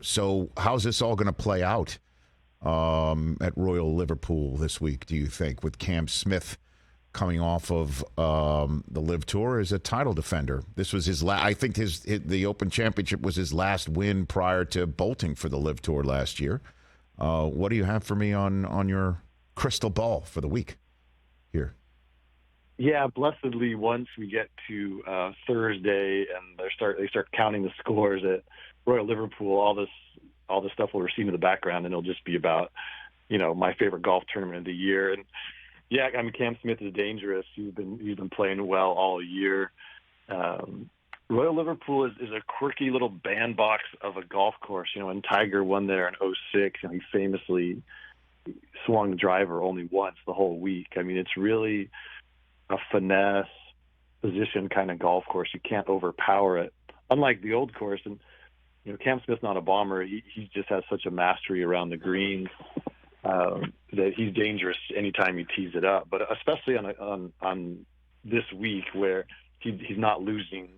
So how's this all going to play out at Royal Liverpool this week, do you think, with Cam Smith coming off of the LIV Tour as a title defender? This was his I think the Open Championship was his last win prior to bolting for the LIV Tour last year. What do you have for me on your crystal ball for the week here? Yeah, blessedly, once we get to Thursday and they start counting the scores at Royal Liverpool, all this stuff will recede in the background, and it'll just be about, my favorite golf tournament of the year. And yeah, I mean, Cam Smith is dangerous. He's been playing well all year. Royal Liverpool is a quirky little bandbox of a golf course. When Tiger won there in '06, and he famously swung the driver only once the whole week. I mean, it's really a finesse position kind of golf course. You can't overpower it. Unlike the old course, and Cam Smith's not a bomber. He just has such a mastery around the greens that he's dangerous anytime he tees it up. But especially on this week where he's not losing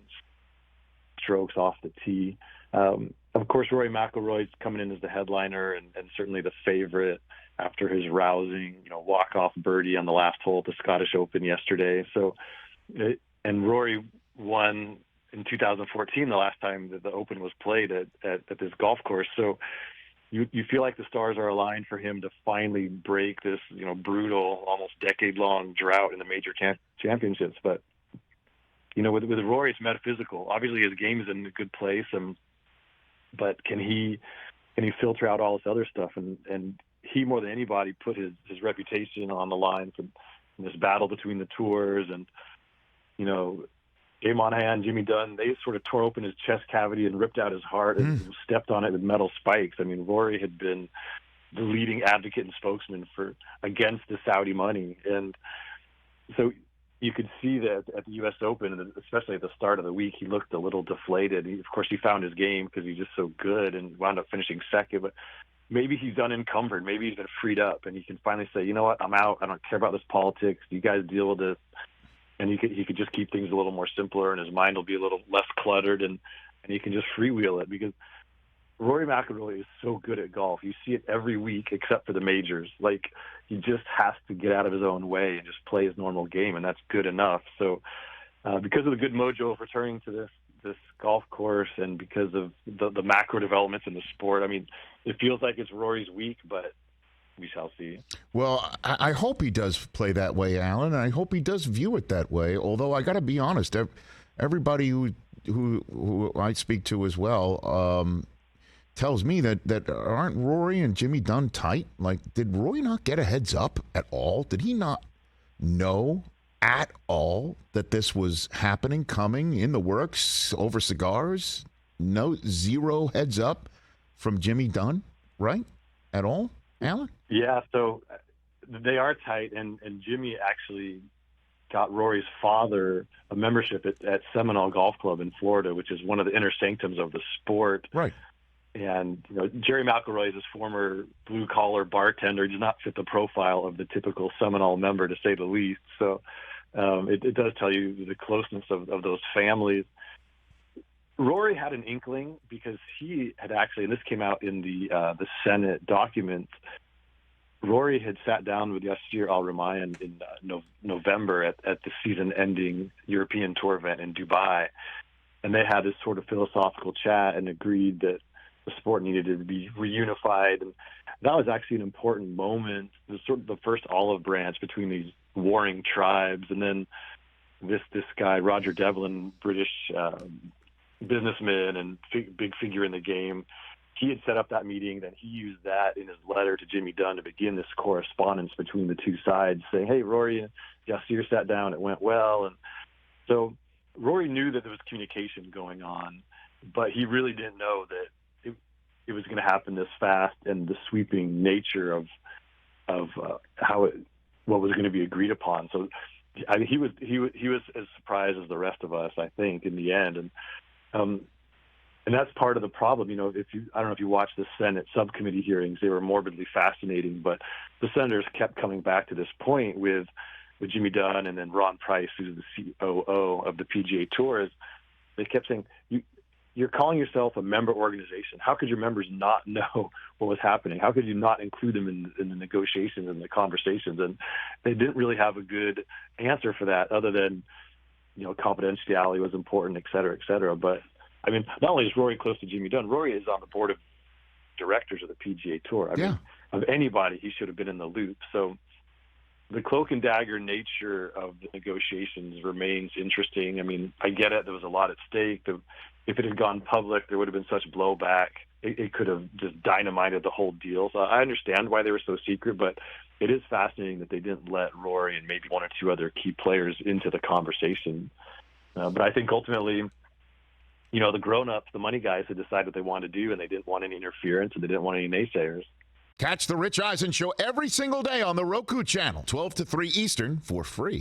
strokes off the tee. Of course, Rory McIlroy's coming in as the headliner and certainly the favorite after his rousing, walk-off birdie on the last hole at the Scottish Open yesterday. So, and Rory won in 2014, the last time that the Open was played at this golf course. So you feel like the stars are aligned for him to finally break this, brutal, almost decade-long drought in the major championships. But, with Rory, it's metaphysical. Obviously, his game is in a good place, but can he filter out all this other stuff? And he, more than anybody, put his reputation on the line in this battle between the tours. And, Jay Monahan, Jimmy Dunn, they sort of tore open his chest cavity and ripped out his heart and stepped on it with metal spikes. I mean, Rory had been the leading advocate and spokesman against the Saudi money. And so you could see that at the U.S. Open, and especially at the start of the week, he looked a little deflated. Of course, he found his game because he's just so good and wound up finishing second. But maybe he's unencumbered. Maybe he's been freed up, and he can finally say, you know what, I'm out. I don't care about this politics. You guys deal with this. And he could just keep things a little more simpler, and his mind will be a little less cluttered, and he can just freewheel it. Because Rory McIlroy is so good at golf. You see it every week except for the majors. Like, he just has to get out of his own way and just play his normal game, and that's good enough. So because of the good mojo of returning to this golf course and because of the macro developments in the sport, I mean, it feels like it's Rory's week, but we shall see. Well, I hope he does play that way, Alan, and I hope he does view it that way. Although I got to be honest, everybody who I speak to as well tells me that aren't Rory and Jimmy Dunn tight? Like, did Rory not get a heads up at all? Did he not know at all that this was happening, coming in the works over cigars? No, zero heads up from Jimmy Dunn, right? At all, Alan? Yeah, so they are tight, and Jimmy actually got Rory's father a membership at Seminole Golf Club in Florida, which is one of the inner sanctums of the sport. Right. And Jerry McIlroy is his former blue-collar bartender. He does not fit the profile of the typical Seminole member, to say the least. So it does tell you the closeness of those families. Rory had an inkling because he had actually, and this came out in the Senate documents, Rory had sat down with Yasir Al-Rumayyan in November at the season-ending European Tour event in Dubai, and they had this sort of philosophical chat and agreed that the sport needed to be reunified. And that was actually an important moment. It was sort of the first olive branch between these warring tribes. And then this guy, Roger Devlin, British businessman and big figure in the game, he had set up that meeting. Then he used that in his letter to Jimmy Dunn to begin this correspondence between the two sides, saying, hey, Rory and Yasir sat down, it went well. And so Rory knew that there was communication going on, but he really didn't know that it was going to happen this fast, and the sweeping nature of what was going to be agreed upon. So I mean, he was as surprised as the rest of us, I think, in the end. And that's part of the problem. I don't know if you watched the Senate subcommittee hearings, they were morbidly fascinating, but the senators kept coming back to this point with Jimmy Dunn and then Ron Price, who's the COO of the PGA Tour. They kept saying, you're calling yourself a member organization. How could your members not know what was happening? How could you not include them in the negotiations and the conversations? And they didn't really have a good answer for that, other than, confidentiality was important, et cetera, et cetera. But I mean, not only is Rory close to Jimmy Dunn, Rory is on the board of directors of the PGA Tour. I mean, of anybody, he should have been in the loop. So the cloak and dagger nature of the negotiations remains interesting. I mean, I get it. There was a lot at stake. If it had gone public, there would have been such blowback. It could have just dynamited the whole deal. So I understand why they were so secret, but it is fascinating that they didn't let Rory and maybe one or two other key players into the conversation. But I think ultimately, the grown-ups, the money guys, had decided what they wanted to do, and they didn't want any interference, and they didn't want any naysayers. Catch the Rich Eisen Show every single day on the Roku channel, 12 to 3 Eastern, for free.